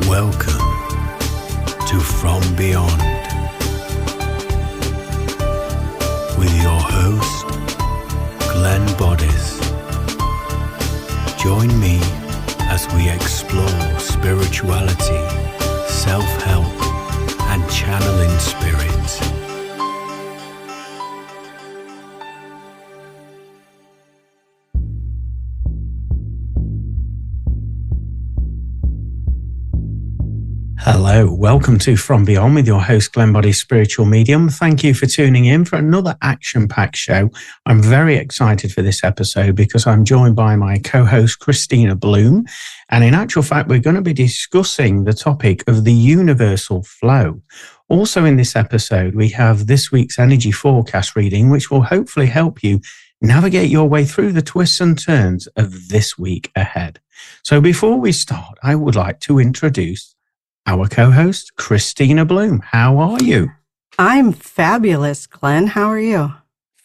Welcome to From Beyond with your host, Glenn Boddice. Join me as we explore spirituality, self-help, and channeling spirits. Hello, welcome to From Beyond with your host, Glenn Boddice, spiritual medium. Thank you for tuning in for another action-packed show. I'm very excited for this episode because I'm joined by my co-host, Kristina Bloom. And in actual fact, we're going to be discussing the topic of the universal flow. Also in this episode, we have this week's energy forecast reading, which will hopefully help you navigate your way through the twists and turns of this week ahead. So before we start, I would like to introduce our co-host, Kristina Bloom. How are you? I'm fabulous, Glenn. How are you?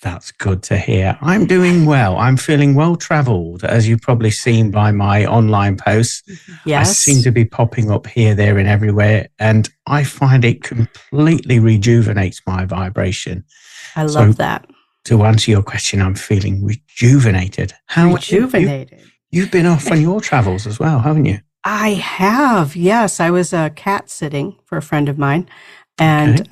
That's good to hear. I'm doing well. I'm feeling well-traveled, as you've probably seen by my online posts. Yes. I seem to be popping up here, there, and everywhere, and I find it completely rejuvenates my vibration. I love that. To answer your question, I'm feeling rejuvenated. Rejuvenated. You've been off on your travels as well, haven't you? I have, yes. I was cat sitting for a friend of mine and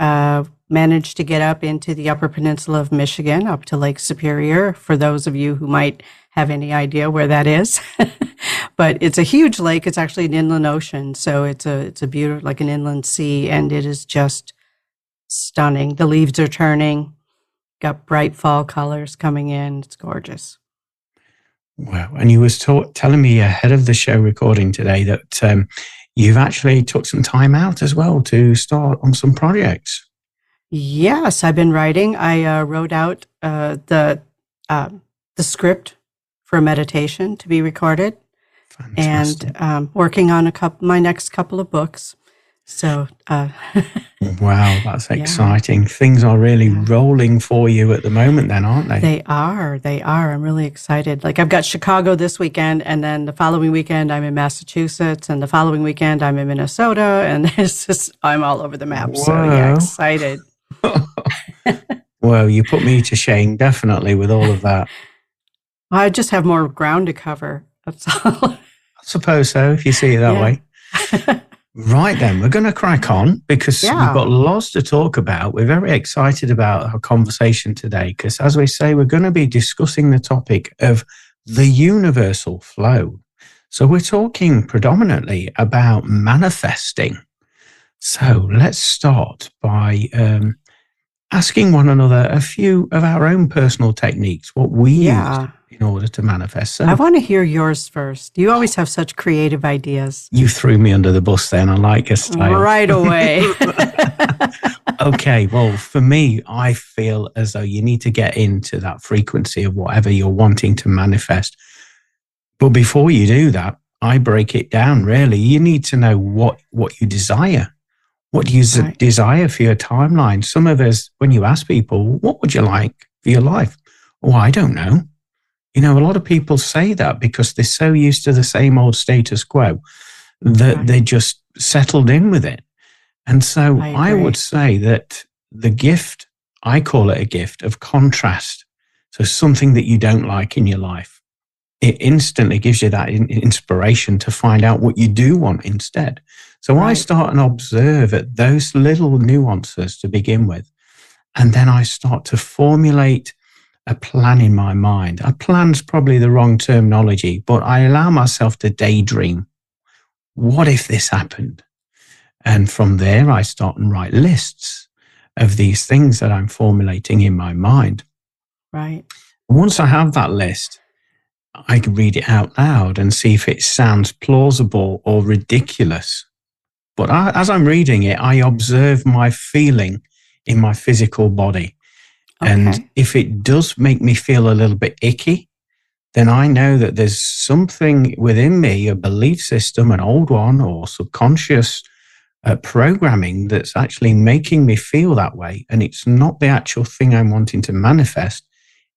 managed to get up into the Upper Peninsula of Michigan, up to Lake Superior, for those of you who might have any idea where that is. But it's a huge lake. It's actually an inland ocean. So it's a beautiful, like an inland sea, and it is just stunning. The leaves are turning, got bright fall colors coming in. It's gorgeous. Wow. And you was telling me ahead of the show recording today that you've actually took some time out as well to start on some projects. Yes, I've been writing. I wrote out the script for a meditation to be recorded. Fantastic. And working on my next couple of books. So, wow, that's exciting. Things are really rolling for you at the moment then, aren't they? They are. I'm really excited. Like, I've got Chicago this weekend, and then the following weekend I'm in Massachusetts, and the following weekend I'm in Minnesota, and it's just, I'm all over the map. Whoa. So yeah, excited. Well, you put me to shame, definitely, with all of that. I just have more ground to cover. That's all. I suppose so, if you see it that way. Right then, we're going to crack on because we've got lots to talk about. We're very excited about our conversation today because, as we say, we're going to be discussing the topic of the universal flow. So we're talking predominantly about manifesting. So let's start by asking one another a few of our own personal techniques, what we use in order to manifest. So I want to hear yours first. You always have such creative ideas. You threw me under the bus then. I like your style. Right away. Okay, well, for me, I feel as though you need to get into that frequency of whatever you're wanting to manifest. But before you do that, I break it down, really. You need to know what you desire. What do you desire for your timeline? Some of us, when you ask people, what would you like for your life? Oh, I don't know. You know, a lot of people say that because they're so used to the same old status quo that they just settled in with it. And so I would say that the gift, I call it a gift of contrast. So something that you don't like in your life, it instantly gives you that inspiration to find out what you do want instead. So I start and observe at those little nuances to begin with. And then I start to formulate a plan in my mind. A plan's probably the wrong terminology, but I allow myself to daydream. What if this happened? And from there, I start and write lists of these things that I'm formulating in my mind. Right. Once I have that list, I can read it out loud and see if it sounds plausible or ridiculous. But as I'm reading it, I observe my feeling in my physical body. And if it does make me feel a little bit icky, then I know that there's something within me, a belief system, an old one or subconscious programming that's actually making me feel that way. And it's not the actual thing I'm wanting to manifest.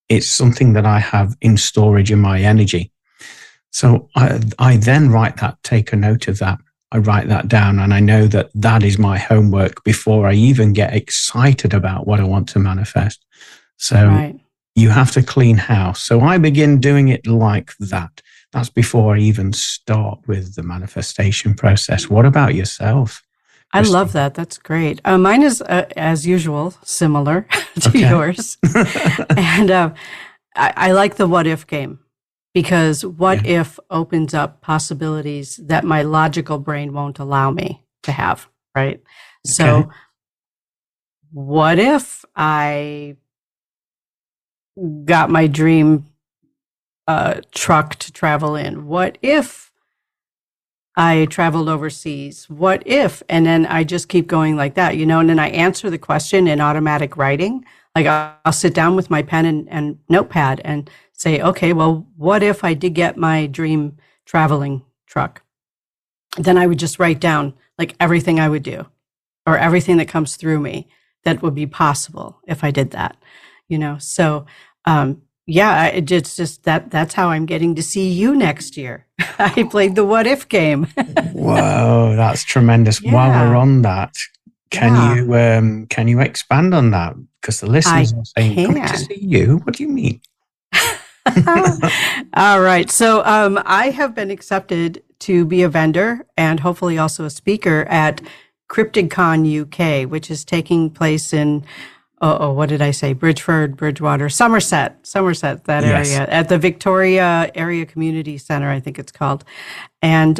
It's something that I have in storage in my energy. So I then write that, take a note of that. I write that down, and I know that that is my homework before I even get excited about what I want to manifest. So you have to clean house. So I begin doing it like that. That's before I even start with the manifestation process. What about yourself? I love that. That's great. Mine is, as usual, similar to yours. And I like the what if game, because what if opens up possibilities that my logical brain won't allow me to have, right? So what if I got my dream truck to travel in? What if I traveled overseas? What if? And then I just keep going like that, and then I answer the question in automatic writing. Like I'll sit down with my pen and notepad and say, okay, well, what if I did get my dream traveling truck? Then I would just write down like everything I would do or everything that comes through me that would be possible if I did that, So, it's just that's how I'm getting to see you next year. I played the what if game. Whoa, that's tremendous. Yeah. While we're on that, can you expand on that? Because the listeners are saying, coming to see you, what do you mean? All right. So I have been accepted to be a vendor and hopefully also a speaker at CryptidCon UK, which is taking place in what did I say? Bridgeford, Bridgewater, Somerset, that area, at the Victoria Area Community Center, I think it's called. And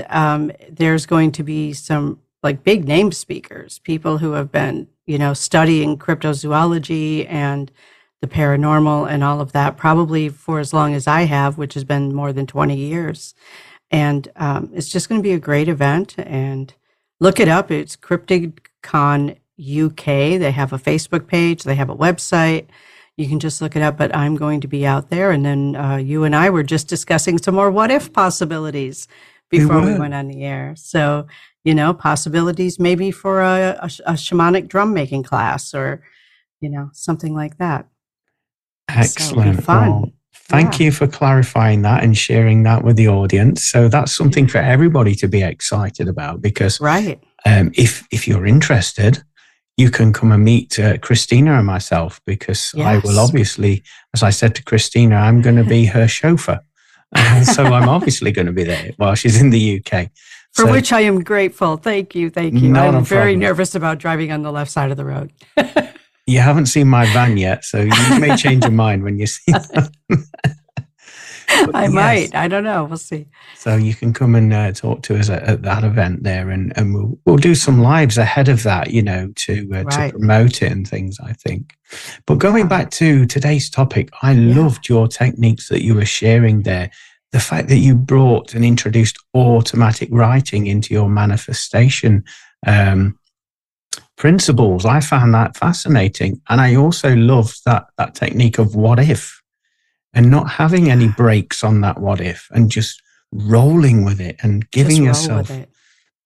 there's going to be some like big name speakers, people who have been, studying cryptozoology and the paranormal and all of that, probably for as long as I have, which has been more than 20 years. And it's just going to be a great event. And look it up. It's CryptidCon UK. They have a Facebook page. They have a website. You can just look it up, but I'm going to be out there. And then you and I were just discussing some more what if possibilities before we went on the air. So, possibilities maybe for a shamanic drum making class or, something like that. Excellent. So fun. Well, thank you for clarifying that and sharing that with the audience. So that's something for everybody to be excited about because if you're interested, you can come and meet Kristina and myself because I will obviously, as I said to Kristina, I'm going to be her chauffeur. So I'm obviously going to be there while she's in the UK. For which I am grateful. Thank you. I'm very nervous about driving on the left side of the road. You haven't seen my van yet, so you may change your mind when you see that. I might. I don't know. We'll see. So you can come and talk to us at that event there, and we'll do some lives ahead of that, to promote it and things, I think. But going back to today's topic, I loved your techniques that you were sharing there. The fact that you brought and introduced automatic writing into your manifestation principles, I found that fascinating. And I also loved that technique of what if, and not having any breaks on that what if, and just rolling with it and giving yourself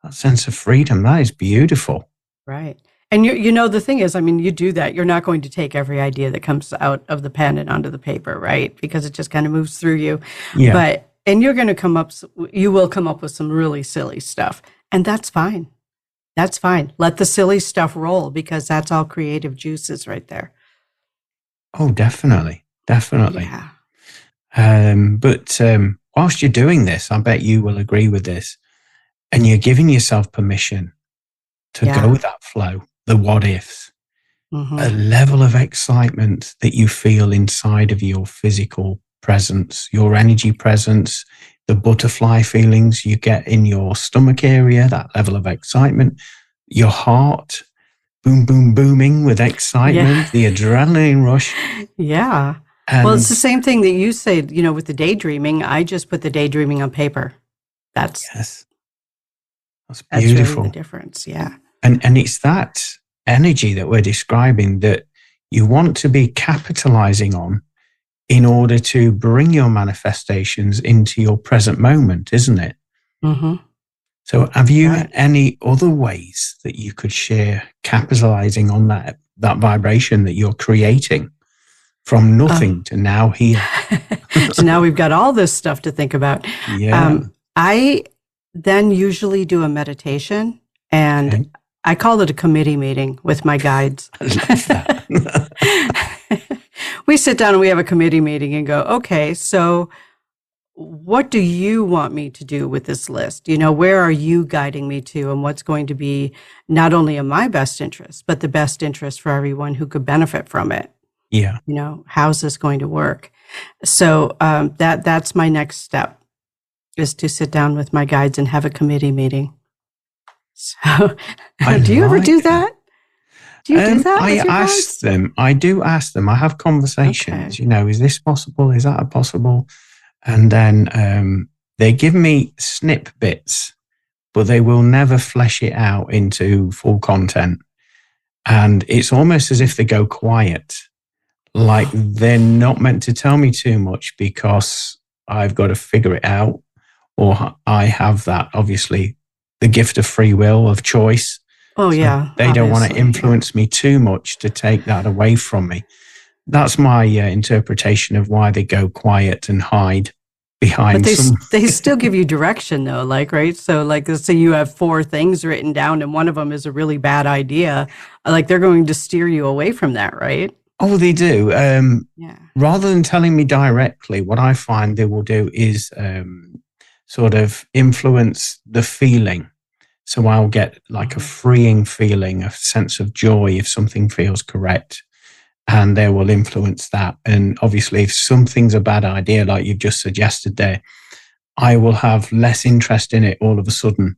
that sense of freedom. That is beautiful. Right. And the thing is, you do that. You're not going to take every idea that comes out of the pen and onto the paper, right? Because it just kind of moves through you. Yeah. And you're going to you will come up with some really silly stuff. And that's fine. That's fine. Let the silly stuff roll because that's all creative juices right there. Oh, definitely. Definitely. Yeah. But whilst you're doing this, I bet you will agree with this, and you're giving yourself permission to go with that flow, the what ifs, a level of excitement that you feel inside of your physical presence, your energy presence, the butterfly feelings you get in your stomach area, that level of excitement, your heart boom, boom, booming with excitement, the adrenaline rush. Yeah. Well, it's the same thing that you said, with the daydreaming. I just put the daydreaming on paper. That's beautiful. That's really the difference. Yeah. And it's that energy that we're describing that you want to be capitalizing on in order to bring your manifestations into your present moment, isn't it? Mm-hmm. So have you any other ways that you could share capitalizing on that vibration that you're creating from nothing to now here? So now we've got all this stuff to think about. Yeah. then usually do a meditation, and Okay. I call it a committee meeting with my guides. I love that. We sit down and we have a committee meeting and go, okay, so what do you want me to do with this list? Where are you guiding me to, and what's going to be not only in my best interest, but the best interest for everyone who could benefit from it? Yeah. How's this going to work? So that's my next step, is to sit down with my guides and have a committee meeting. So do you ever do that? Do you do that with your guides? Ask them. I do ask them. I have conversations, Okay. is this possible? Is that possible? And then they give me snip bits, but they will never flesh it out into full content. And it's almost as if they go quiet, like they're not meant to tell me too much because I've got to figure it out, or I have that, obviously, the gift of free will, of choice. Oh, yeah. They don't want to influence me too much to take that away from me. That's my interpretation of why they go quiet and hide behind. But they still give you direction, though, right? So, let's say you have 4 things written down, and one of them is a really bad idea. They're going to steer you away from that, right? Oh, they do. Yeah. Rather than telling me directly, what I find they will do is sort of influence the feeling. So I'll get like a freeing feeling, a sense of joy if something feels correct, and they will influence that. And obviously, if something's a bad idea, like you've just suggested there, I will have less interest in it all of a sudden,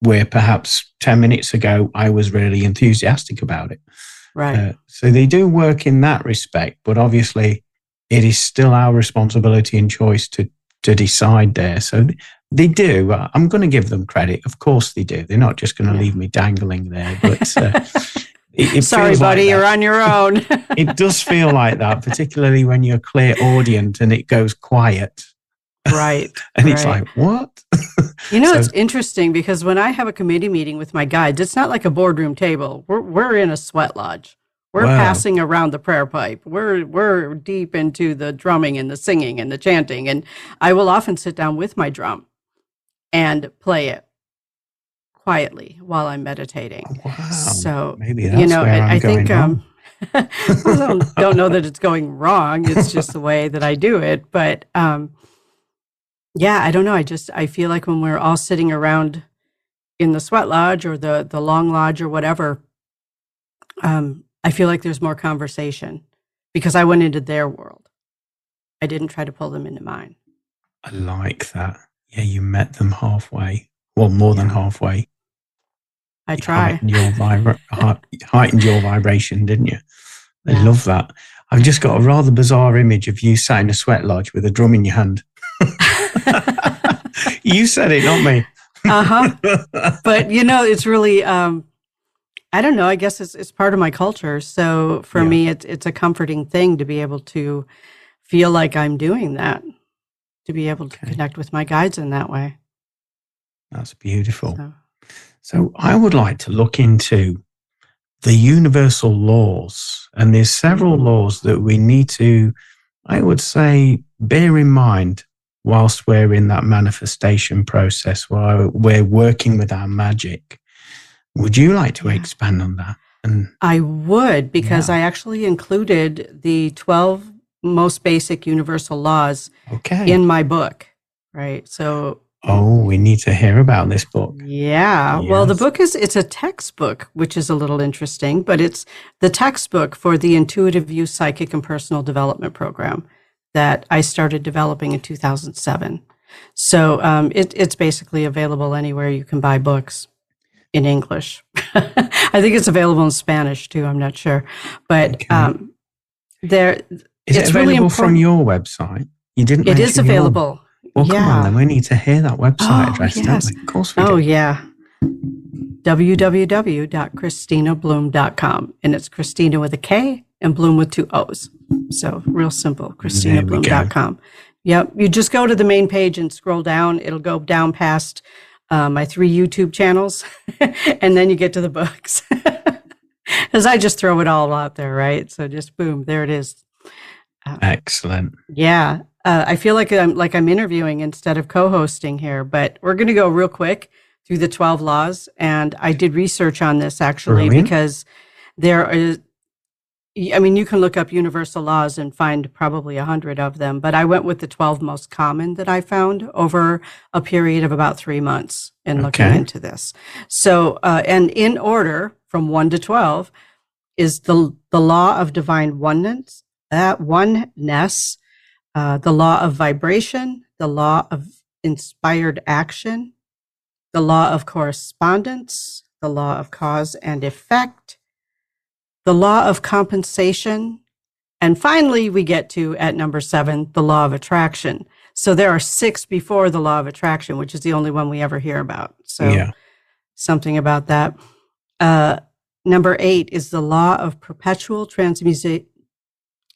where perhaps 10 minutes ago, I was really enthusiastic about it. Right. So they do work in that respect, but obviously it is still our responsibility and choice to decide there. So they do. I'm going to give them credit. Of course they do. They're not just going to leave me dangling there. But it sorry, feels buddy, like you're on your own. It does feel like that, particularly when you're clairaudient and it goes quiet. Right. And it's like, what? It's interesting because when I have a committee meeting with my guides, it's not like a boardroom table. We're in a sweat lodge. We're passing around the prayer pipe. We're deep into the drumming and the singing and the chanting. And I will often sit down with my drum and play it quietly while I'm meditating. Wow. So maybe that's where I'm going wrong. I don't know that it's going wrong. It's just the way that I do it. But yeah, I don't know. I feel like when we're all sitting around in the sweat lodge or the long lodge or whatever, I feel like there's more conversation because I went into their world. I didn't try to pull them into mine. I like that. Yeah, you met them halfway. Well, more than halfway. I try. Heightened your vibration, didn't you? I love that. I've just got a rather bizarre image of you sat in a sweat lodge with a drum in your hand. You said it, not me. But it's really I don't know, I guess it's part of my culture. So for me it's a comforting thing to be able to feel like I'm doing that, to be able to connect with my guides in that way. That's beautiful. So I would like to look into the universal laws, and there's several laws that we need to, I would say, bear in mind whilst we're in that manifestation process, while we're working with our magic. Would you like to expand on that? And I would, because I actually included the 12 most basic universal laws in my book, right? So we need to hear about this book. Yeah. Well, the book it's a textbook, which is a little interesting, but it's the textbook for the Intuitive Use Psychic and Personal Development Program that I started developing in 2007. So it's basically available anywhere you can buy books in English. I think it's available in Spanish too. I'm not sure, but is it available really important from your website? You didn't. It is available. Well, come on, then we need to hear that website address, don't we? Of course we do. Oh, yeah. www.KristinaBloom.com. And it's Kristina with a K and Bloom with 2 O's. So real simple, KristinaBloom.com. Yep. You just go to the main page and scroll down. It'll go down past my 3 YouTube channels. And then you get to the books. Because I just throw it all out there, right? So just boom, there it is. Excellent. Yeah. I feel like I'm interviewing instead of co-hosting here, but we're going to go real quick through the 12 laws. And I did research on this actually Brilliant. because there is, I mean, you can look up universal laws and find probably 100 of them, but I went with the 12 most common that I found over a period of about 3 months in looking into this. So, and in order from 1 to 12 is the law of divine oneness, the law of vibration, the law of inspired action, the law of correspondence, the law of cause and effect, the law of compensation, and finally we get to, at number 7, the law of attraction. So there are 6 before the law of attraction, which is the only one we ever hear about. So something about that. Number 8 is the law of perpetual transmutation.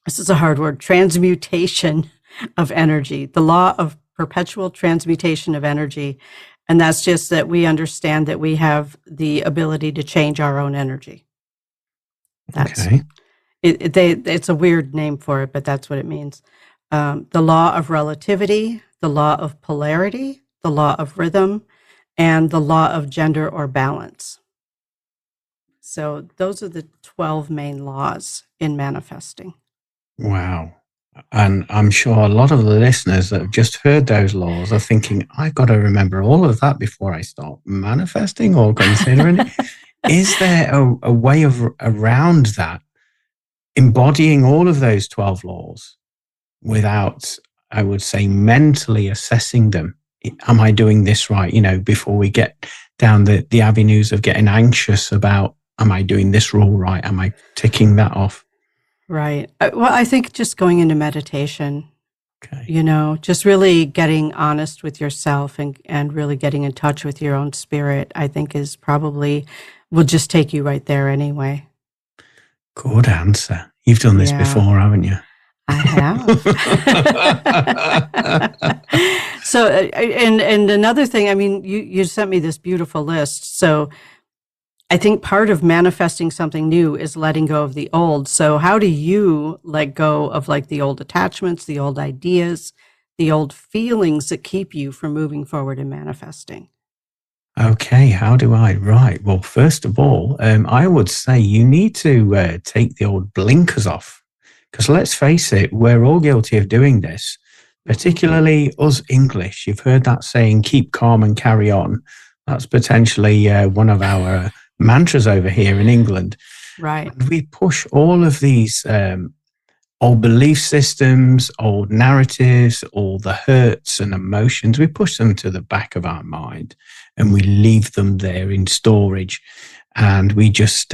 This is a hard word, transmutation of energy, the law of perpetual transmutation of energy. And that's just that we understand that we have the ability to change our own energy. That's, it's a weird name for it, but that's what it means. The law of relativity, the law of polarity, the law of rhythm, and the law of gender or balance. So those are the 12 main laws in manifesting. Wow. And I'm sure a lot of the listeners that have just heard those laws are thinking, I've got to remember all of that before I start manifesting or considering it. Is there a way around that, embodying all of those 12 laws without, I would say, mentally assessing them? Am I doing this right? Before we get down the avenues of getting anxious about, am I doing this rule right? Am I ticking that off? Right. Well, I think just going into meditation, just really getting honest with yourself and really getting in touch with your own spirit, I think is probably, will just take you right there anyway. Good answer. You've done this before, haven't you? I have. So, and another thing, I mean, you sent me this beautiful list. So I think part of manifesting something new is letting go of the old. So how do you let go of like the old attachments, the old ideas, the old feelings that keep you from moving forward and manifesting? Okay, how do I? Right. Well, first of all, I would say you need to take the old blinkers off, because let's face it, we're all guilty of doing this, particularly us English. You've heard that saying, keep calm and carry on. That's potentially one of our mantras over here in England. Right. And we push all of these old belief systems, old narratives, all the hurts and emotions, we push them to the back of our mind and we leave them there in storage. And we just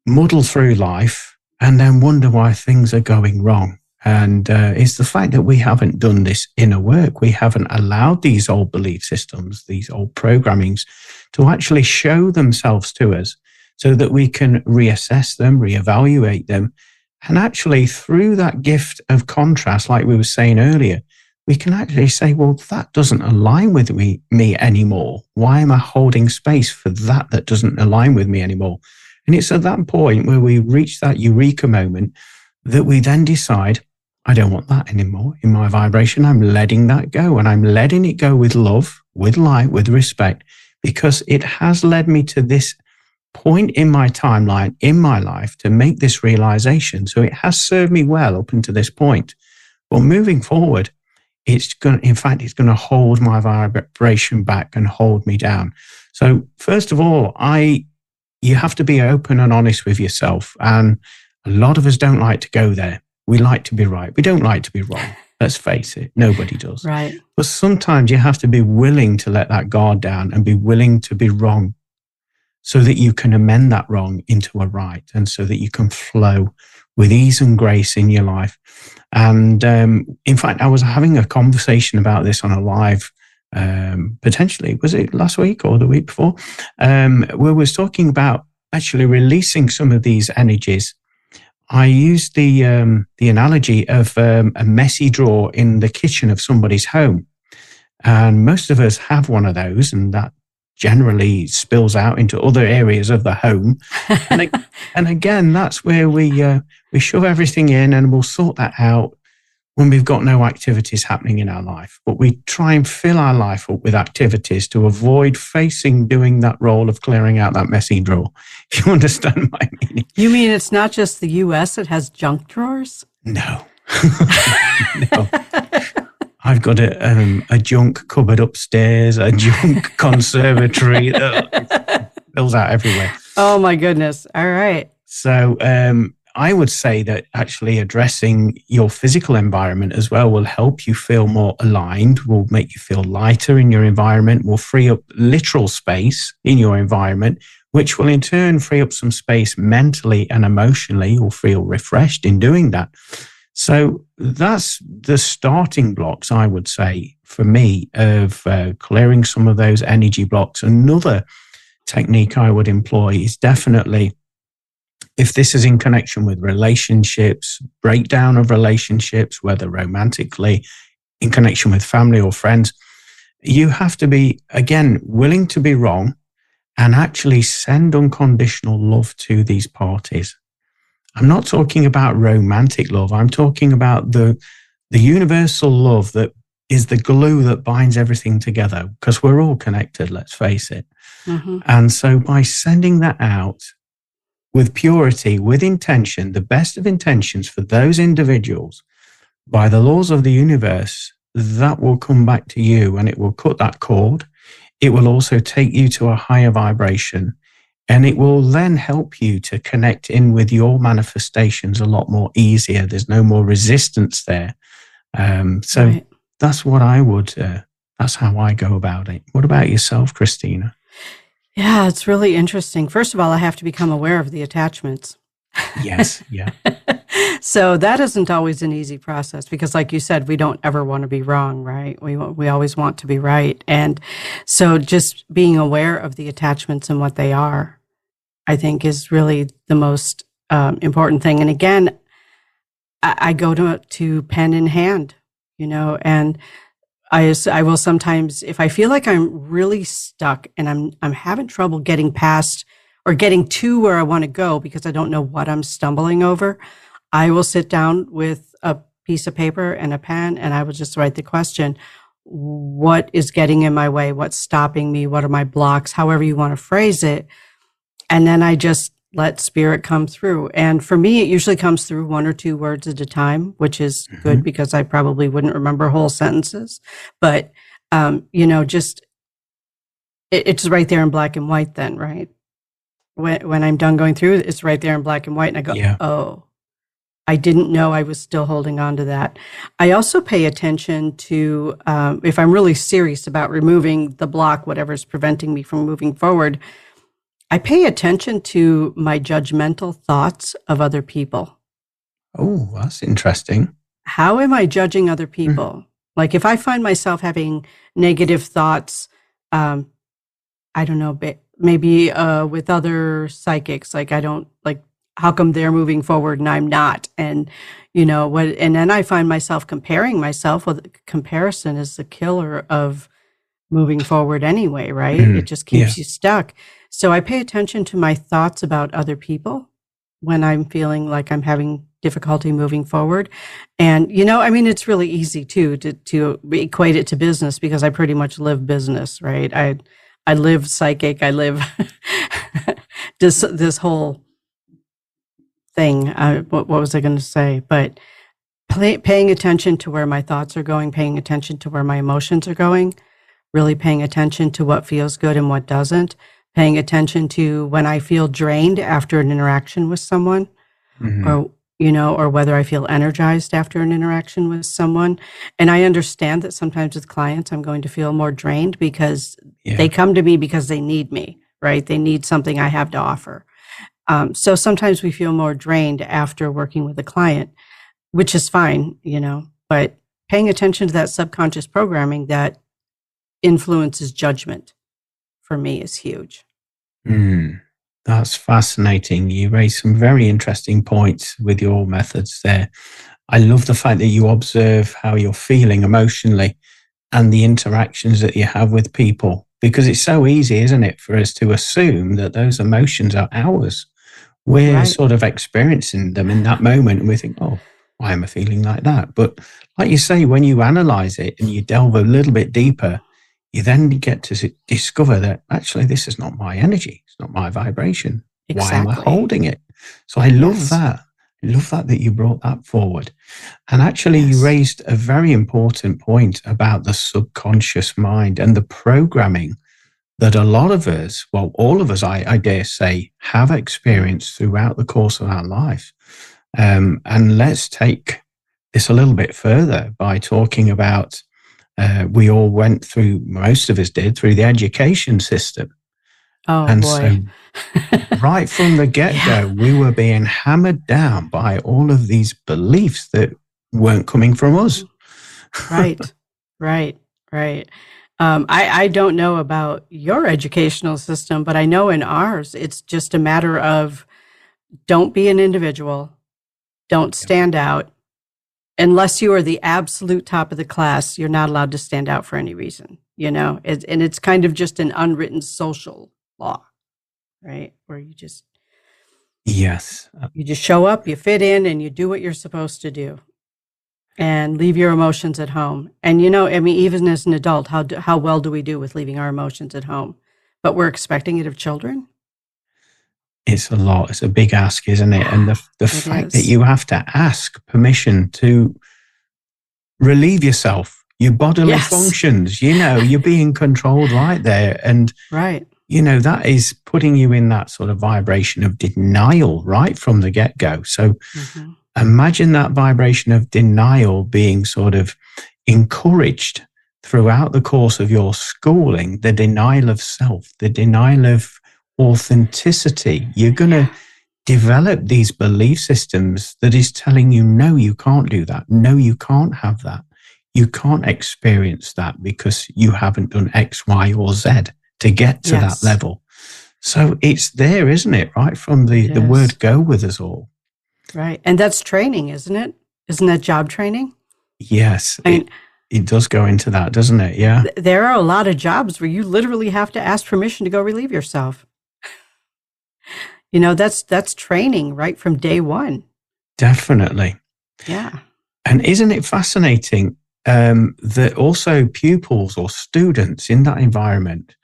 muddle through life and then wonder why things are going wrong. And it's the fact that we haven't done this inner work. We haven't allowed these old belief systems, these old programmings, to actually show themselves to us so that we can reassess them, reevaluate them. And actually, through that gift of contrast, like we were saying earlier, we can actually say, well, that doesn't align with me anymore. Why am I holding space for that doesn't align with me anymore? And it's at that point where we reach that eureka moment that we then decide, I don't want that anymore in my vibration. I'm letting that go, and I'm letting it go with love, with light, with respect, because it has led me to this point in my timeline, in my life, to make this realization. So it has served me well up until this point. Well, moving forward, it's going to hold my vibration back and hold me down. So first of all, you have to be open and honest with yourself. And a lot of us don't like to go there. We like to be right. We don't like to be wrong. Let's face it. Nobody does. Right. But sometimes you have to be willing to let that guard down and be willing to be wrong so that you can amend that wrong into a right, and so that you can flow with ease and grace in your life. And in fact, I was having a conversation about this on a live, potentially, was it last week or the week before, where we was talking about actually releasing some of these energies. I used the analogy of a messy drawer in the kitchen of somebody's home. And most of us have one of those, and that generally spills out into other areas of the home. And again, that's where we shove everything in, and we'll sort that out when we've got no activities happening in our life. But we try and fill our life up with activities to avoid doing that role of clearing out that messy drawer. If you understand my meaning. You mean it's not just the U.S. that has junk drawers? No. No. I've got a junk cupboard upstairs, a junk conservatory that fills out everywhere. Oh, my goodness. All right. So I would say that actually addressing your physical environment as well will help you feel more aligned, will make you feel lighter in your environment, will free up literal space in your environment, which will in turn free up some space mentally and emotionally. You'll feel refreshed in doing that. So that's the starting blocks, I would say, for me, of clearing some of those energy blocks. Another technique I would employ is definitely, if this is in connection with relationships, breakdown of relationships, whether romantically, in connection with family or friends, you have to be, again, willing to be wrong and actually send unconditional love to these parties. I'm not talking about romantic love. I'm talking about the universal love that is the glue that binds everything together, because we're all connected, let's face it. Mm-hmm. And so by sending that out with purity, with intention, the best of intentions for those individuals, by the laws of the universe, that will come back to you and it will cut that cord. It will also take you to a higher vibration. And it will then help you to connect in with your manifestations a lot more easier. There's no more resistance there. So right. That's what I would, that's how I go about it. What about yourself, Kristina? Yeah, it's really interesting. First of all, I have to become aware of the attachments. Yes, yeah. So that isn't always an easy process because, like you said, we don't ever want to be wrong, right? We always want to be right. And so just being aware of the attachments and what they are, I think, is really the most important thing. And again, I go to pen in hand, and I will sometimes, if I feel like I'm really stuck and I'm having trouble getting past or getting to where I want to go because I don't know what I'm stumbling over, I will sit down with a piece of paper and a pen and I will just write the question, what is getting in my way? What's stopping me? What are my blocks? However you want to phrase it. And then I just let spirit come through. And for me, it usually comes through 1 or 2 words at a time, which is good because I probably wouldn't remember whole sentences. But, just it's right there in black and white then, right? When I'm done going through it, it's right there in black and white. And I go, yeah. Oh, I didn't know I was still holding on to that. I also pay attention to, if I'm really serious about removing the block, whatever's preventing me from moving forward, I pay attention to my judgmental thoughts of other people. Oh, that's interesting. How am I judging other people? Mm-hmm. Like if I find myself having negative thoughts, I don't know, maybe with other psychics, like I don't like, how come they're moving forward and I'm not? And and then I find myself comparing myself. Well, comparison is the killer of moving forward anyway, right? Mm-hmm. It just keeps you stuck. So I pay attention to my thoughts about other people when I'm feeling like I'm having difficulty moving forward. And, it's really easy too to equate it to business because I pretty much live business, right? I live psychic. I live this whole thing. What was I going to say? But paying attention to where my thoughts are going, paying attention to where my emotions are going, really paying attention to what feels good and what doesn't, paying attention to when I feel drained after an interaction with someone, or whether I feel energized after an interaction with someone. And I understand that sometimes with clients, I'm going to feel more drained because they come to me because they need me, right? They need something I have to offer. So sometimes we feel more drained after working with a client, which is fine, but paying attention to that subconscious programming that influences judgment for me is huge. That's fascinating. You raised some very interesting points with your methods there. I love the fact that you observe how you're feeling emotionally and the interactions that you have with people. because it's so easy, isn't it, for us to assume that those emotions are ours. We're sort of experiencing them in that moment, and we think, oh, why am I feeling like that? But like you say, when you analyze it and you delve a little bit deeper, you then get to discover that actually this is not my energy. It's not my vibration. Why am I holding it? So I love that. I love that you brought that forward. And actually, you raised a very important point about the subconscious mind and the programming that a lot of us, well, all of us, I dare say, have experienced throughout the course of our life. And let's take this a little bit further by talking about, we all went through, most of us did, through the education system. Oh, and boy. So right from the get-go, we were being hammered down by all of these beliefs that weren't coming from us. Right. I don't know about your educational system, but I know in ours, it's just a matter of don't be an individual, don't stand out. Unless you are the absolute top of the class, you're not allowed to stand out for any reason, and it's kind of just an unwritten social law, right? Where you just show up, you fit in, and you do what you're supposed to do. And leave your emotions at home. And, even as an adult, how well do we do with leaving our emotions at home? But we're expecting it of children? It's a lot. It's a big ask, isn't it? And the fact that you have to ask permission to relieve yourself, your bodily functions, you're being controlled right there. And, that is putting you in that sort of vibration of denial right from the get-go. So, imagine that vibration of denial being sort of encouraged throughout the course of your schooling, the denial of self, the denial of authenticity. You're going to develop these belief systems that is telling you, no, you can't do that. No, you can't have that. You can't experience that because you haven't done X, Y, or Z to get to that level. So it's there, isn't it? Right from the word go with us all. Right. And that's training, isn't it? Isn't that job training? Yes. It does go into that, doesn't it? Yeah. There are a lot of jobs where you literally have to ask permission to go relieve yourself. That's training right from day one. Definitely. Yeah. And isn't it fascinating that also pupils or students in that environment,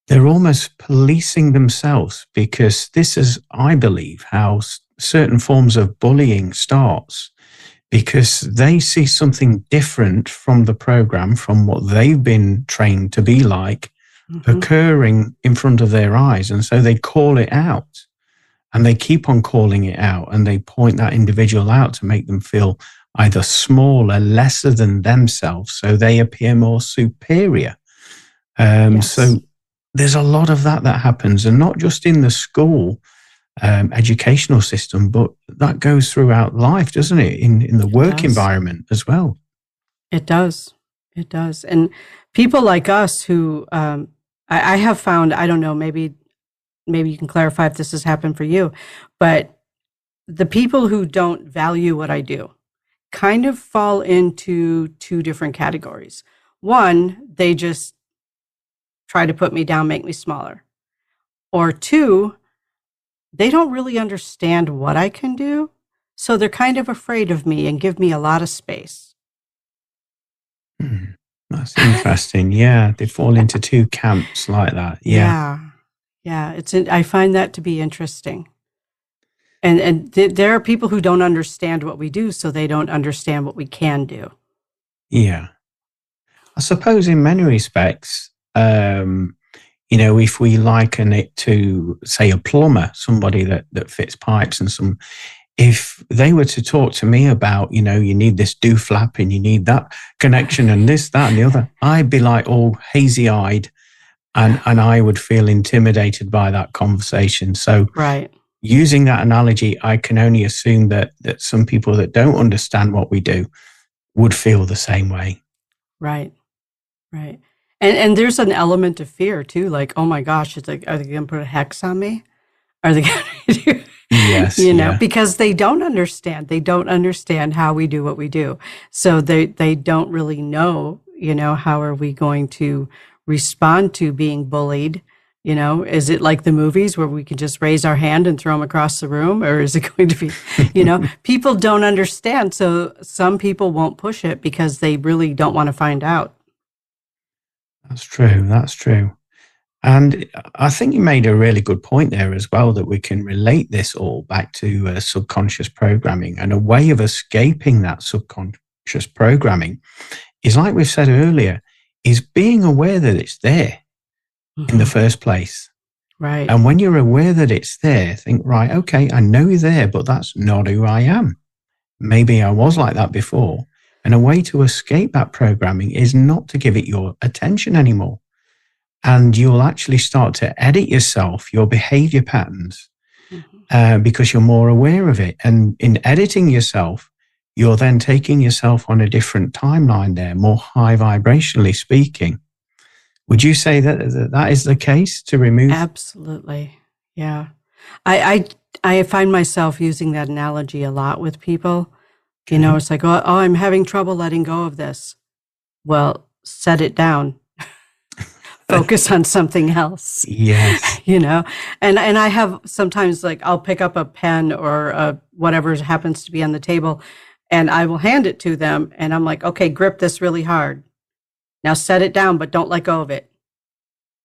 they're almost policing themselves, because this is, I believe, how certain forms of bullying starts, because they see something different from the program, from what they've been trained to be like, occurring in front of their eyes. And so they call it out, and they keep on calling it out, and they point that individual out to make them feel either smaller, lesser than themselves, so they appear more superior. So there's a lot of that happens, and not just in the school educational system, but that goes throughout life, doesn't it? In the work environment as well. It does. And people like us who I have found, I don't know, maybe you can clarify if this has happened for you, but the people who don't value what I do kind of fall into two different categories. One, they just try to put me down, make me smaller. Or two, they don't really understand what I can do, so they're kind of afraid of me and give me a lot of space. That's interesting. Yeah, they fall into two camps like that. Yeah. I find that to be interesting. And there are people who don't understand what we do, so they don't understand what we can do. Yeah. I suppose in many respects, if we liken it to, say, a plumber, somebody that fits pipes and if they were to talk to me about, you need this do flap and you need that connection and this, that, and the other, I'd be like all hazy-eyed, and I would feel intimidated by that conversation. So using that analogy, I can only assume that some people that don't understand what we do would feel the same way. Right. And there's an element of fear too, like, oh my gosh, it's like, are they going to put a hex on me? Are they going to do? Yes, because they don't understand. They don't understand how we do what we do. So they don't really know, how are we going to respond to being bullied? You know, is it like the movies where we can just raise our hand and throw them across the room? Or is it going to be, people don't understand. So some people won't push it because they really don't want to find out. That's true. That's true. And I think you made a really good point there as well, that we can relate this all back to subconscious programming. And a way of escaping that subconscious programming is, like we've said earlier, is being aware that it's there in the first place. Right. And when you're aware that it's there, think, right, okay, I know you're there, but that's not who I am. Maybe I was like that before. And a way to escape that programming is not to give it your attention anymore. And you'll actually start to edit yourself, your behavior patterns, because you're more aware of it. And in editing yourself, you're then taking yourself on a different timeline there, more high vibrationally speaking. Would you say that is the case, to remove? Absolutely. Yeah. I find myself using that analogy a lot with people. Okay. It's like, oh, I'm having trouble letting go of this. Well, set it down. Focus on something else. Yes. And I have sometimes, like, I'll pick up a pen or whatever happens to be on the table, and I will hand it to them. And I'm like, okay, grip this really hard. Now set it down, but don't let go of it.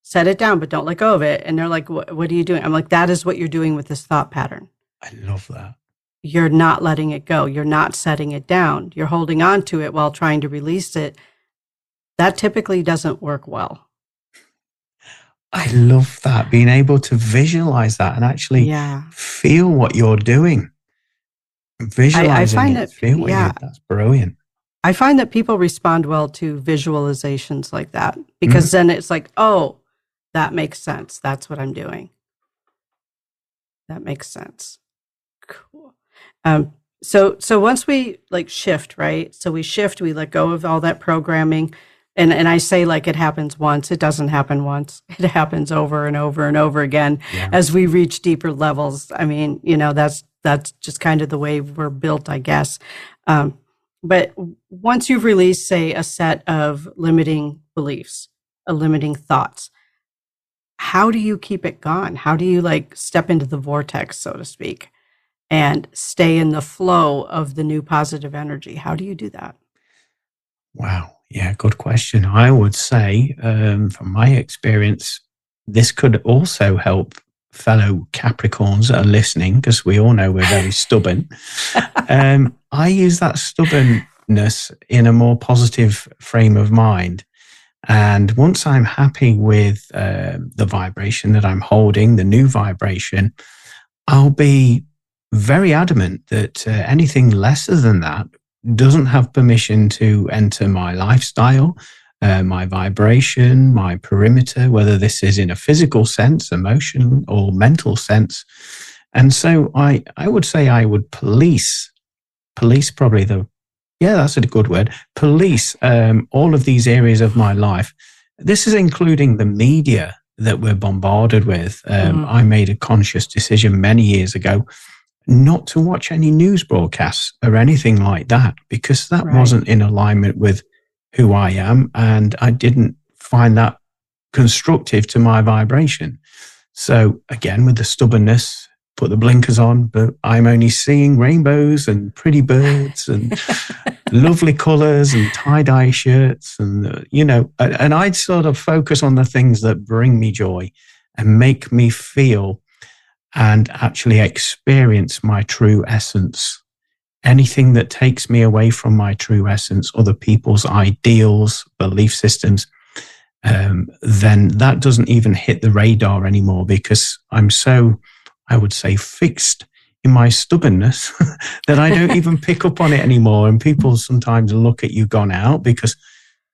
Set it down, but don't let go of it. And they're like, what are you doing? I'm like, that is what you're doing with this thought pattern. I love that. You're not letting it go. You're not setting it down. You're holding on to it while trying to release it. That typically doesn't work well. I love that. Being able to visualize that and actually feel what you're doing. Visualizing that's brilliant. I find that people respond well to visualizations like that, because then it's like, oh, that makes sense. That's what I'm doing. That makes sense. Cool. So once we shift, right? So we shift, we let go of all that programming. And I say, like, it happens once. It doesn't happen once. It happens over and over and over again as we reach deeper levels. I mean, that's just kind of the way we're built, I guess. But once you've released, say, a set of limiting beliefs, limiting thoughts, how do you keep it gone? How do you step into the vortex, so to speak, and stay in the flow of the new positive energy? How do you do that? Wow. Yeah, good question. I would say, from my experience, this could also help fellow Capricorns that are listening, because we all know we're very stubborn. I use that stubbornness in a more positive frame of mind. And once I'm happy with the vibration that I'm holding, the new vibration, I'll be very adamant that anything lesser than that doesn't have permission to enter my lifestyle, my vibration, my perimeter, whether this is in a physical sense, emotional or mental sense. And so I would say I would police probably that's a good word, police all of these areas of my life. This is including the media that we're bombarded with. I made a conscious decision many years ago not to watch any news broadcasts or anything like that, because that wasn't in alignment with who I am, and I didn't find that constructive to my vibration. So again, with the stubbornness, put the blinkers on, but I'm only seeing rainbows and pretty birds and lovely colors and tie-dye shirts, and and I'd sort of focus on the things that bring me joy and make me feel and actually experience my true essence. Anything that takes me away from my true essence, other people's ideals, belief systems, then that doesn't even hit the radar anymore, because I'm so, I would say, fixed in my stubbornness that I don't even pick up on it anymore. And people sometimes look at you gone out, because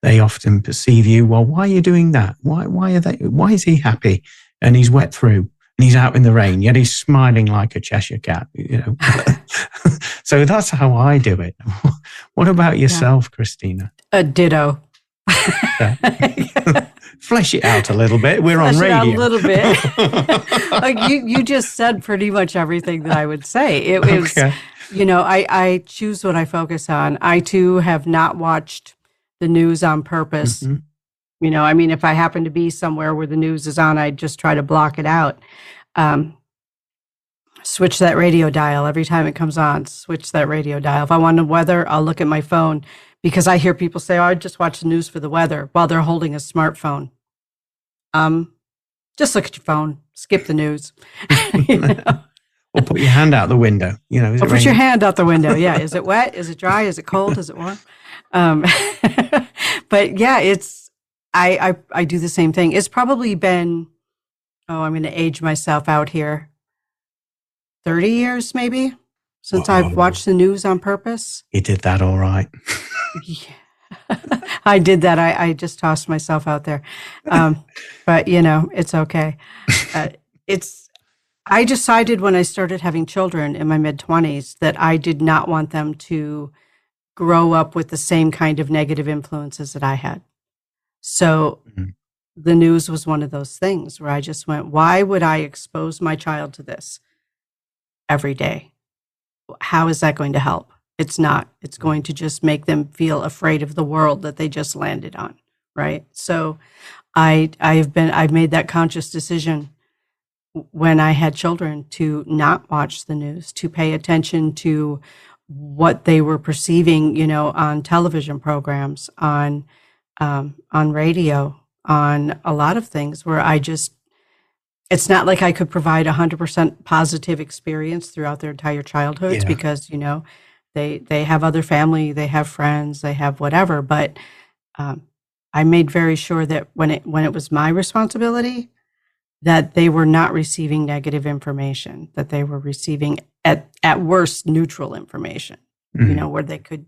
they often perceive you, well, why are you doing that? Why is he happy and he's wet through and he's out in the rain, yet he's smiling like a Cheshire cat, So that's how I do it. What about yourself, Kristina? A ditto. Flesh it out a little bit. We're on radio. A little bit. You just said pretty much everything that I would say. It was, I choose what I focus on. I too have not watched the news on purpose. I mean, if I happen to be somewhere where the news is on, I just try to block it out. Switch that radio dial every time it comes on. Switch that radio dial. If I want the weather, I'll look at my phone, because I hear people say, "Oh, I just watch the news for the weather," while they're holding a smartphone. Just look at your phone. Skip the news. Or put your hand out the window. Or put your hand out the window. Yeah. Is it wet? Is it dry? Is it cold? Is it warm? But yeah, I do the same thing. It's probably been, I'm going to age myself out here, 30 years maybe, since I've watched the news on purpose. You did that all right. Yeah. I did that. I just tossed myself out there. But it's okay. I decided when I started having children in my mid-20s that I did not want them to grow up with the same kind of negative influences that I had. So the news was one of those things where I just went, why would I expose my child to this every day? How is that going to help? It's not. It's going to just make them feel afraid of the world that they just landed on, right? So I've made that conscious decision when I had children to not watch the news, to pay attention to what they were perceiving, on television programs, on radio, on a lot of things where it's not like I could provide 100% positive experience throughout their entire childhoods, because, they have other family, they have friends, they have whatever. But I made very sure that when it was my responsibility, that they were not receiving negative information, that they were receiving at worst neutral information, where they could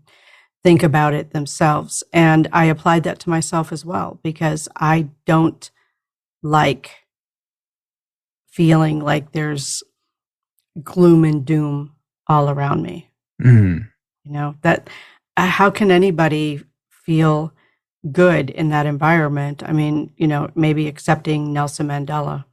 think about it themselves. And I applied that to myself as well, because I don't like feeling like there's gloom and doom all around me. That how can anybody feel good in that environment? I mean, maybe accepting Nelson Mandela,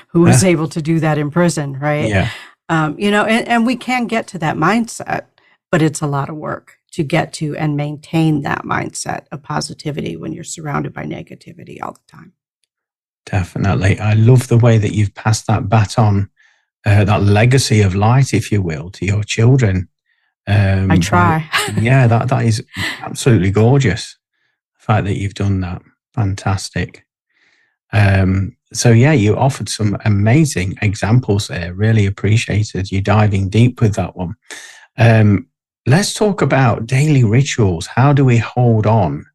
who was able to do that in prison, right? Yeah. And we can get to that mindset, but it's a lot of work to get to and maintain that mindset of positivity when you're surrounded by negativity all the time. Definitely. I love the way that you've passed that baton, that legacy of light, if you will, to your children. I try. That is absolutely gorgeous. The fact that you've done that. Fantastic. So you offered some amazing examples there. Really appreciated you diving deep with that one. Let's talk about daily rituals. How do we hold on